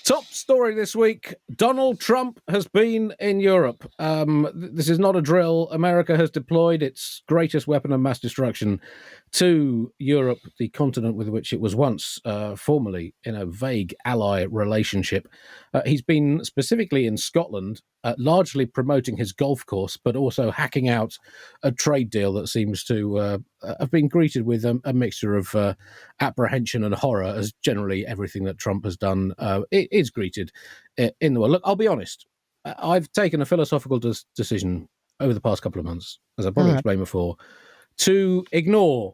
Top story this week. Donald Trump has been in Europe. This is not a drill. America has deployed its greatest weapon of mass destruction to Europe, the continent with which it was once formerly in a vague ally relationship. He's been specifically in Scotland, largely promoting his golf course, but also hacking out a trade deal that seems to have been greeted with a mixture of apprehension and horror, as generally everything that Trump has done is greeted in the world. Look, I'll be honest. I've taken a philosophical decision over the past couple of months, as I probably explained before, to ignore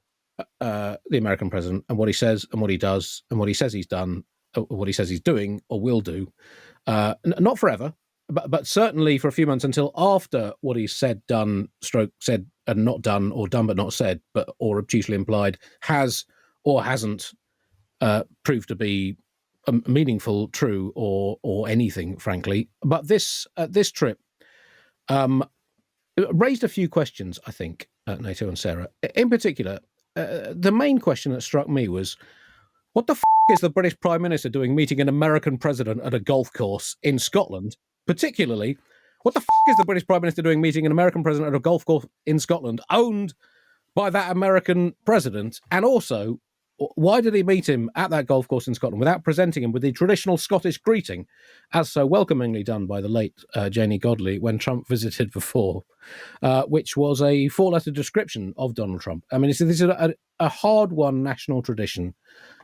the American president and what he says and what he does and what he says he's done, or what he says he's doing or will do. Not forever, but certainly for a few months, until after what he's said, done, stroke said and not done, or done but not said, or obtusely implied, has or hasn't proved to be meaningful, true, or anything, frankly. But this trip raised a few questions, I think, Nato and Sarah. In particular, the main question that struck me was, what the is the British Prime Minister doing meeting an American president at a golf course in Scotland? Particularly, what the is the British Prime Minister doing meeting an American president at a golf course in Scotland owned by that American president? And also, why did he meet him at that golf course in Scotland without presenting him with the traditional Scottish greeting, as so welcomingly done by the late Janie Godley when Trump visited before, which was a four-letter description of Donald Trump? I mean, this is a hard-won national tradition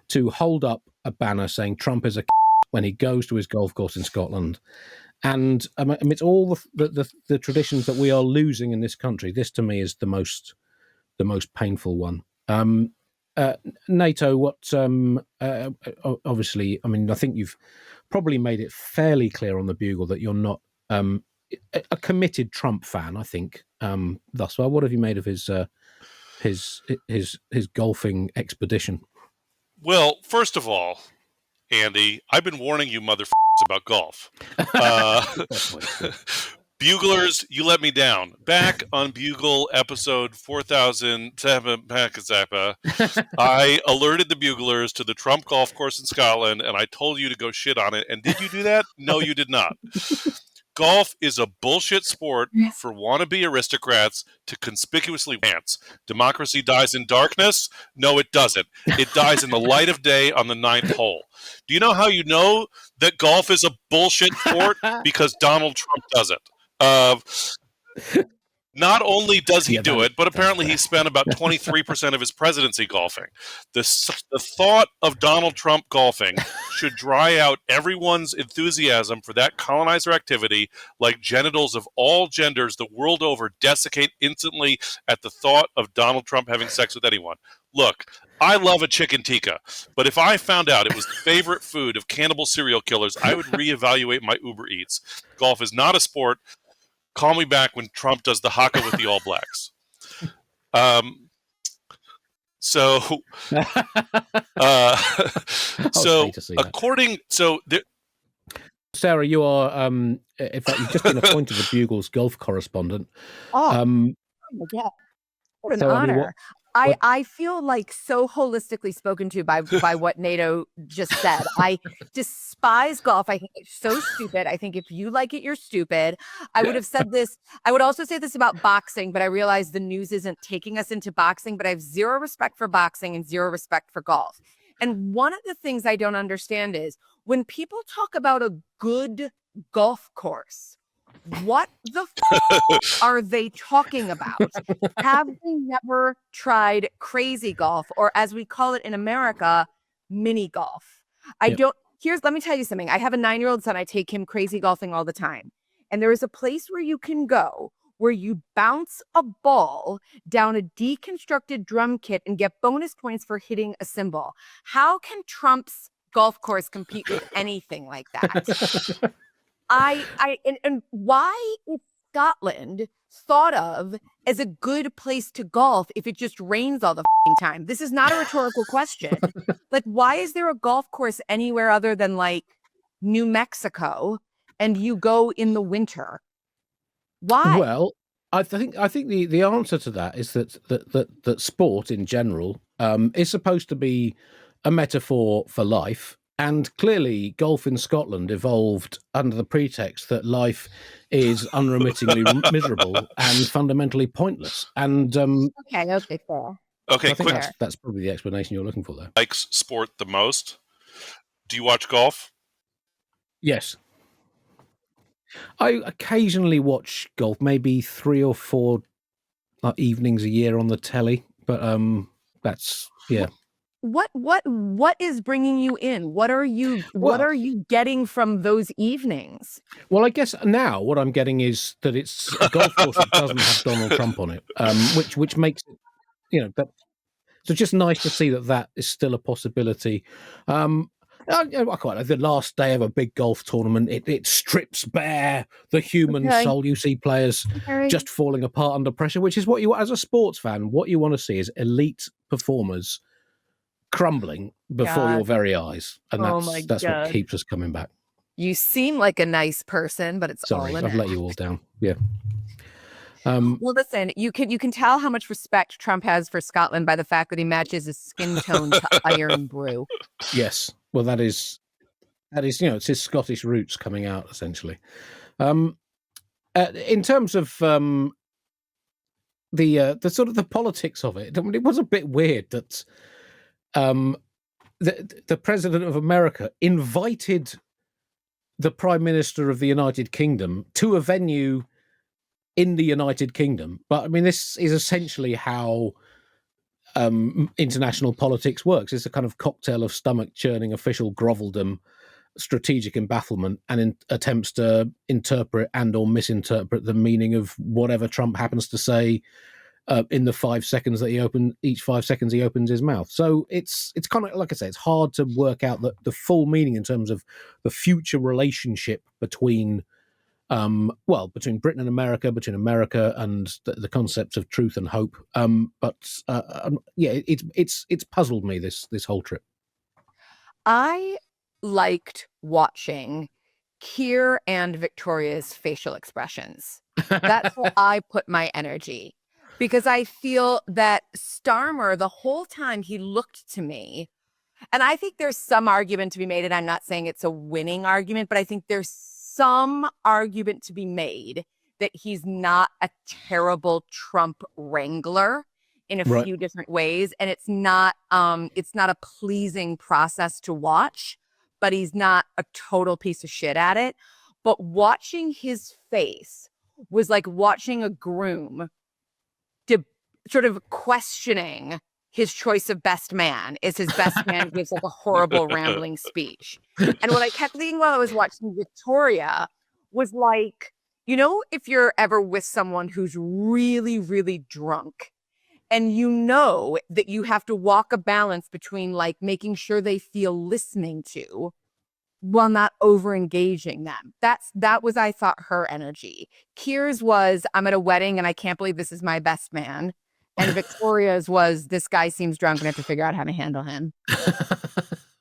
to hold up a banner saying Trump is a when he goes to his golf course in Scotland. And amidst all the traditions that we are losing in this country, this to me is the most painful one. Nato, what obviously, I mean, I think you've probably made it fairly clear on the Bugle that you're not a committed Trump fan, I think, thus far. What have you made of his golfing expedition? Well, first of all, Andy, I've been warning you motherfuckers about golf. Buglers, you let me down. Back on Bugle episode 4007, I alerted the Buglers to the Trump golf course in Scotland, and I told you to go shit on it. And did you do that? No, you did not. Golf is a bullshit sport for wannabe aristocrats to conspicuously dance. Democracy dies in darkness? No, it doesn't. It dies in the light of day on the ninth hole. Do you know how you know that golf is a bullshit sport? Because Donald Trump does it. Not only does he do it, but apparently he spent about 23% of his presidency golfing. The thought of Donald Trump golfing should dry out everyone's enthusiasm for that colonizer activity, like genitals of all genders the world over desiccate instantly at the thought of Donald Trump having sex with anyone. Look, I love a chicken tikka, but if I found out it was the favorite food of cannibal serial killers, I would reevaluate my Uber Eats. Golf is not a sport. Call me back when Trump does the haka with the All Blacks. Sarah, you are, in fact, you've just been appointed the Bugle's golf correspondent. Oh my God. What an honor. I feel like so holistically spoken to by what Nato just said. I despise golf. I think it's so stupid. I think if you like it, you're stupid. I would have said this. I would also say this about boxing, but I realize the news isn't taking us into boxing, but I have zero respect for boxing and zero respect for golf. And one of the things I don't understand is when people talk about a good golf course, what the are they talking about? Have they never tried crazy golf, or as we call it in America, mini golf? Let me tell you something. I have a 9-year-old son. I take him crazy golfing all the time. And there is a place where you can go where you bounce a ball down a deconstructed drum kit and get bonus points for hitting a cymbal. How can Trump's golf course compete with anything like that? And why is Scotland thought of as a good place to golf if it just rains all the time? This is not a rhetorical question. Like, why is there a golf course anywhere other than like New Mexico and you go in the winter? Why? Well, I think the answer to that is that sport in general is supposed to be a metaphor for life. And clearly, golf in Scotland evolved under the pretext that life is unremittingly miserable and fundamentally pointless. And okay, fair. Okay, I think quick. that's probably the explanation you're looking for there. Likes sport the most? Do you watch golf? Yes. I occasionally watch golf, maybe 3 or 4 evenings a year on the telly, but that's What is bringing you in? What are you getting from those evenings? Well, I guess now what I'm getting is that it's a golf course that doesn't have Donald Trump on it, which makes it, that. So just nice to see that is still a possibility. I quite like the last day of a big golf tournament. It strips bare the human soul. You see players just falling apart under pressure, which is what you, as a sports fan, what you want to see is elite performers crumbling before your very eyes, and that's what keeps us coming back. You seem like a nice person, but it's all in I've let you all down. Yeah. Well, listen, you can tell how much respect Trump has for Scotland by the fact that he matches his skin tone to Iron Brew. Yes. Well, that is, it's his Scottish roots coming out, essentially. In terms of the sort of the politics of it, it was a bit weird that the president of America invited the Prime Minister of the United Kingdom to a venue in the United Kingdom. But I mean, this is essentially how international politics works. It's a kind of cocktail of stomach churning official groveldom, strategic embafflement, and attempts to interpret and or misinterpret the meaning of whatever Trump happens to say in the 5 seconds that each 5 seconds he opens his mouth. So it's kind of, like I say, it's hard to work out the full meaning in terms of the future relationship between between Britain and America, between America and the concepts of truth and hope. It's puzzled me this whole trip. I liked watching Keir and Victoria's facial expressions. That's where I put my energy, because I feel that Starmer, the whole time he looked to me, and I think there's some argument to be made, and I'm not saying it's a winning argument, but I think there's some argument to be made that he's not a terrible Trump wrangler in a few different ways. And it's not a pleasing process to watch, but he's not a total piece of shit at it. But watching his face was like watching a groom sort of questioning his choice of best man. Is his best man gives like a horrible rambling speech. And what I kept thinking while I was watching Victoria was like, if you're ever with someone who's really, really drunk, and that you have to walk a balance between like making sure they feel listening to while not over engaging them. That was, I thought, her energy. Keir's was, I'm at a wedding and I can't believe this is my best man. And Victoria's was, this guy seems drunk and I have to figure out how to handle him.